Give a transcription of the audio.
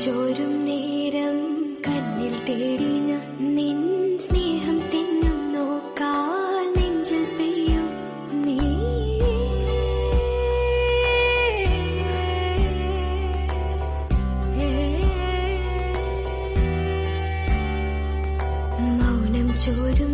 ചോരും നേരം കണ്ണിൽ തേടി ഞാൻ നിൻ സ്നേഹം തെന്നും നോക്കാൽ നെഞ്ചിൽ പെയ്യും നീ. മൗനം ചോരും